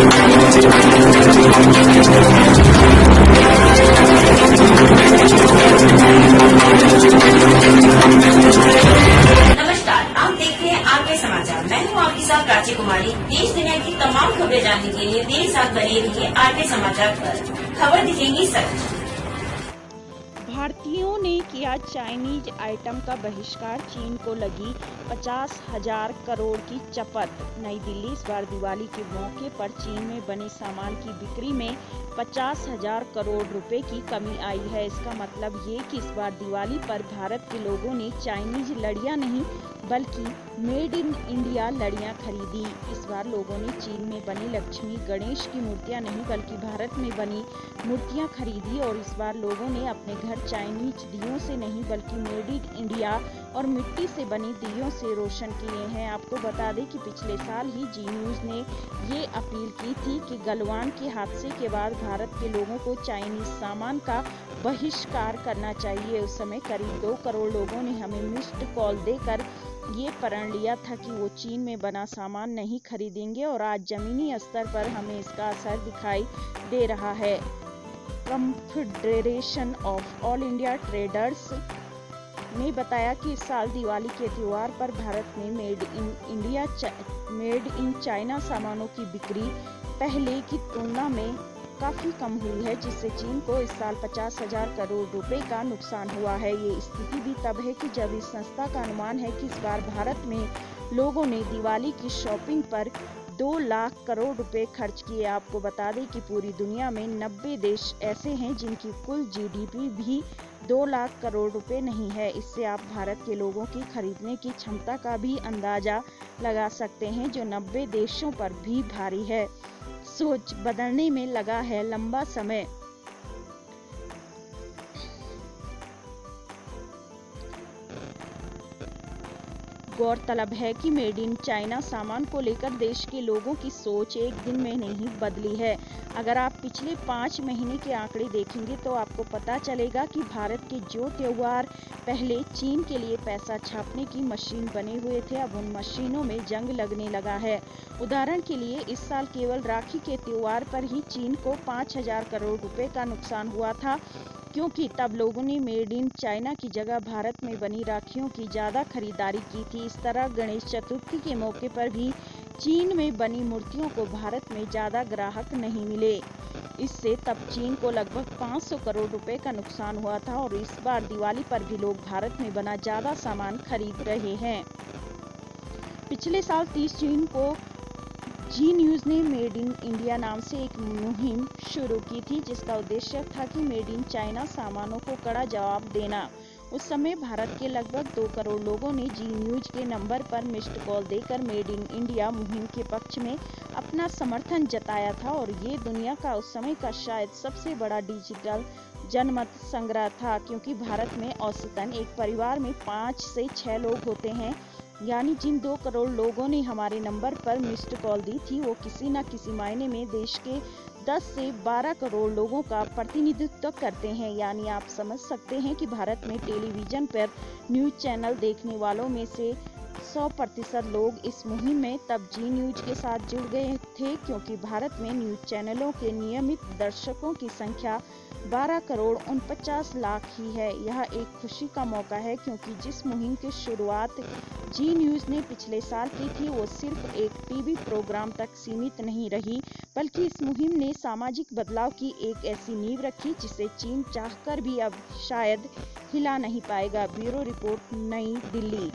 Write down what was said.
नमस्कार, आप देख रहे हैं आरके समाचार। मैं हूं आपके साथ प्राची कुमारी। देश दुनिया की तमाम खबरें जानने के लिए मेरे साथ बने रहिए आरके समाचार पर। खबर दिखेंगी सच। भारतीयों ने किया चाइनीज आइटम का बहिष्कार, चीन को लगी 50,000 करोड़ की चपत। नई दिल्ली। इस बार दिवाली के मौके पर चीन में बने सामान की बिक्री में 50,000 करोड़ रुपए की कमी आई है। इसका मतलब ये कि इस बार दिवाली पर भारत के लोगों ने चाइनीज लड़ियां नहीं बल्कि मेड इन इंडिया लड़ियां खरीदी। इस बार लोगों ने चीन में बनी लक्ष्मी गणेश की मूर्तियां नहीं बल्कि भारत में बनी मूर्तियां खरीदी। और इस बार लोगों ने अपने घर चाइनीज दियों से नहीं बल्कि मेड इन इंडिया और मिट्टी से बनी दियों से रोशन किए हैं। आपको बता दें कि पिछले साल ही जी न्यूज ने ये अपील की थी कि गलवान के हादसे के बाद भारत के लोगों को चाइनीज सामान का बहिष्कार करना चाहिए। उस समय करीब 2 करोड़ लोगों ने हमें मिस्ड कॉल देकर ये प्रण लिया था कि वो चीन में बना सामान नहीं खरीदेंगे और आज जमीनी स्तर पर हमें इसका असर दिखाई दे रहा है। Confederation of all India traders ने बताया कि इस साल दिवाली के त्योहार पर भारत में मेड इन चाइना सामानों की बिक्री पहले की तुलना में काफी कम हुई है, जिससे चीन को इस साल 50,000 करोड़ रुपए का नुकसान हुआ है। ये स्थिति भी तब है कि जब इस संस्था का अनुमान है कि इस बार भारत में लोगों ने दिवाली की शॉपिंग पर 2 लाख करोड़ रुपए खर्च किए। आपको बता दें कि पूरी दुनिया में 90 देश ऐसे हैं जिनकी कुल जीडीपी भी 2 लाख करोड़ रुपए नहीं है। इससे आप भारत के लोगों की खरीदने की क्षमता का भी अंदाजा लगा सकते हैं, जो 90 देशों पर भी भारी है। सोच बदलने में लगा है लंबा समय। गौरतलब है कि मेड इन चाइना सामान को लेकर देश के लोगों की सोच एक दिन में नहीं बदली है। अगर आप पिछले 5 महीने के आंकड़े देखेंगे तो आपको पता चलेगा कि भारत के जो त्योहार पहले चीन के लिए पैसा छापने की मशीन बने हुए थे, अब उन मशीनों में जंग लगने लगा है। उदाहरण के लिए इस साल केवल राखी के त्योहार पर ही चीन को 5,000 करोड़ रुपए का नुकसान हुआ था, क्योंकि तब लोगों ने मेड इन चाइना की जगह भारत में बनी राखियों की ज़्यादा खरीदारी की थी। इस तरह गणेश चतुर्थी के मौके पर भी चीन में बनी मूर्तियों को भारत में ज़्यादा ग्राहक नहीं मिले। इससे तब चीन को लगभग 500 करोड़ रुपए का नुकसान हुआ था और इस बार दिवाली पर भी लोग भारत में बना ज़्यादा सामान खरीद रहे हैं। पिछले साल 30 जून को जी न्यूज ने मेड इन इंडिया नाम से एक मुहिम शुरू की थी, जिसका उद्देश्य था कि मेड इन चाइना सामानों को कड़ा जवाब देना। उस समय भारत के लगभग 2 करोड़ लोगों ने जी न्यूज के नंबर पर मिस्ड कॉल देकर मेड इन इंडिया मुहिम के पक्ष में अपना समर्थन जताया था और ये दुनिया का उस समय का शायद सबसे बड़ा डिजिटल जनमत संग्रह था, क्योंकि भारत में औसतन एक परिवार में 5 से 6 लोग होते हैं। यानी जिन 2 करोड़ लोगों ने हमारे नंबर पर मिस्ड कॉल दी थी वो किसी न किसी मायने में देश के 10 से 12 करोड़ लोगों का प्रतिनिधित्व करते हैं। यानी आप समझ सकते हैं कि भारत में टेलीविजन पर न्यूज चैनल देखने वालों में से 100% लोग इस मुहिम में तब जी न्यूज के साथ जुड़ गए थे, क्योंकि भारत में न्यूज चैनलों के नियमित दर्शकों की संख्या 12 करोड़ 49 लाख ही है। यह एक खुशी का मौका है, क्योंकि जिस मुहिम की शुरुआत जी न्यूज ने पिछले साल की थी वो सिर्फ एक टीवी प्रोग्राम तक सीमित नहीं रही, बल्कि इस मुहिम ने सामाजिक बदलाव की एक ऐसी नींव रखी जिसे चीन चाहकर भी अब शायद हिला नहीं पाएगा। ब्यूरो रिपोर्ट, नई दिल्ली।